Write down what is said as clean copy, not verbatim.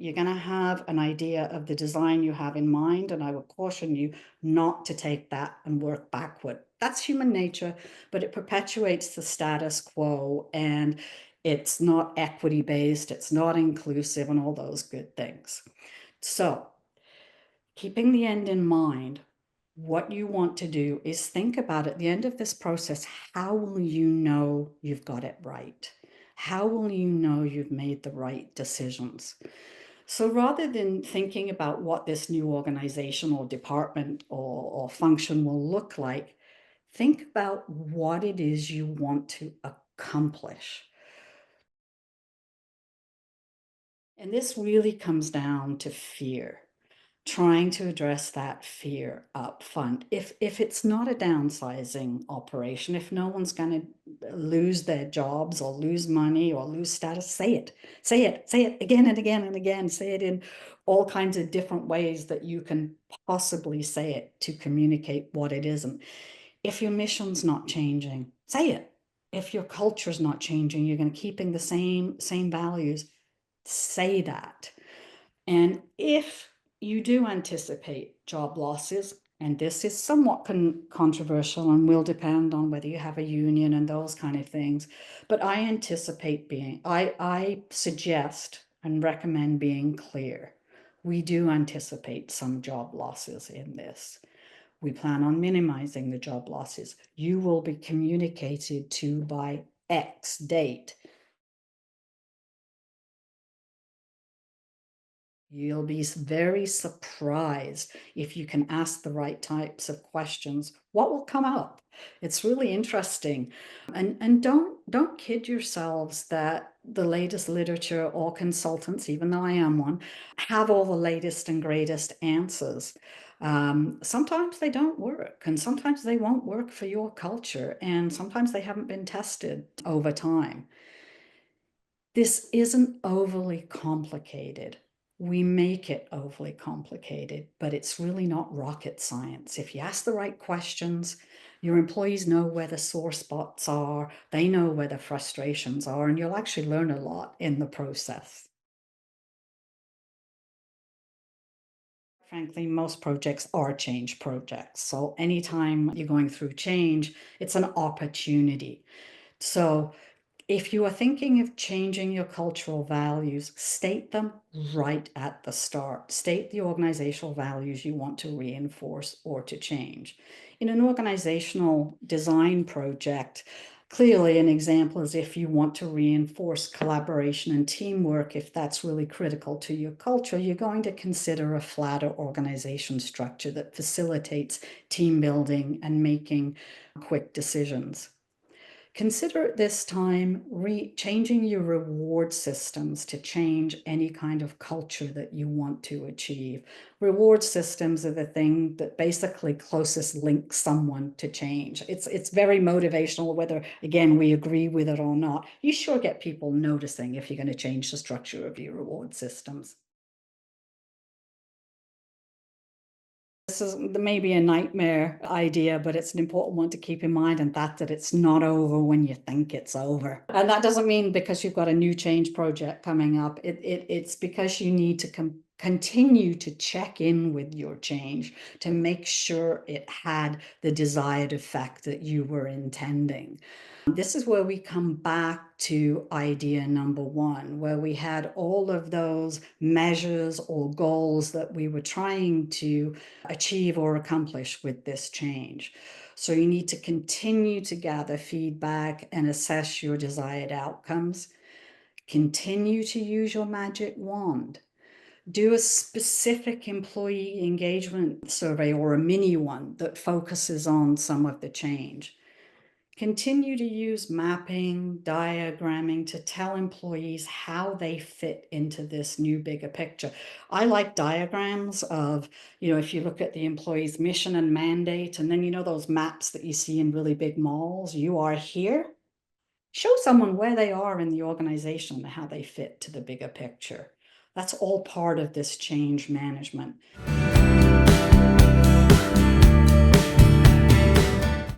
You're going to have an idea of the design you have in mind, and I would caution you not to take that and work backward. That's human nature, but it perpetuates the status quo, and it's not equity-based, it's not inclusive, and all those good things. So, keeping the end in mind, what you want to do is think about at the end of this process, how will you know you've got it right? How will you know you've made the right decisions? So rather than thinking about what this new organization or department or function will look like, think about what it is you want to accomplish. And this really comes down to fear, trying to address that fear up front. If it's not a downsizing operation, if no one's going to lose their jobs or lose money or lose status, say it. Say it again and again and again. Say it in all kinds of different ways that you can possibly say it to communicate what it isn't. If your mission's not changing, say it. If your culture's not changing, you're going to keeping the same values, say that. And if you do anticipate job losses, and this is somewhat controversial and will depend on whether you have a union and those kind of things, but I suggest and recommend being clear. We do anticipate some job losses in this. We plan on minimizing the job losses. You will be communicated to by X date. You'll be very surprised if you can ask the right types of questions, what will come up. It's really interesting. And don't kid yourselves that the latest literature or consultants, even though I am one, have all the latest and greatest answers. Sometimes they don't work, and sometimes they won't work for your culture, and sometimes they haven't been tested over time. This isn't overly complicated. We make it overly complicated, but it's really not rocket science. If you ask the right questions, your employees know where the sore spots are, they know where the frustrations are, and you'll actually learn a lot in the process. Frankly, most projects are change projects. So anytime you're going through change, it's an opportunity. So if you are thinking of changing your cultural values, state them right at the start. State the organizational values you want to reinforce or to change. In an organizational design project, clearly an example is if you want to reinforce collaboration and teamwork, if that's really critical to your culture, you're going to consider a flatter organization structure that facilitates team building and making quick decisions. Consider at this time changing your reward systems to change any kind of culture that you want to achieve. Reward systems are the thing that basically closest links someone to change. It's very motivational, whether, again, we agree with it or not. You sure get people noticing if you're going to change the structure of your reward systems. This is maybe a nightmare idea, but it's an important one to keep in mind, and that it's not over when you think it's over. And that doesn't mean because you've got a new change project coming up. It's because you need to continue to check in with your change to make sure it had the desired effect that you were intending. This is where we come back to idea number one, where we had all of those measures or goals that we were trying to achieve or accomplish with this change. So you need to continue to gather feedback and assess your desired outcomes. Continue to use your magic wand. Do a specific employee engagement survey or a mini one that focuses on some of the change. Continue to use mapping, diagramming to tell employees how they fit into this new bigger picture. I like diagrams of, if you look at the employee's mission and mandate, and then those maps that you see in really big malls, you are here. Show someone where they are in the organization and how they fit to the bigger picture. That's all part of this change management.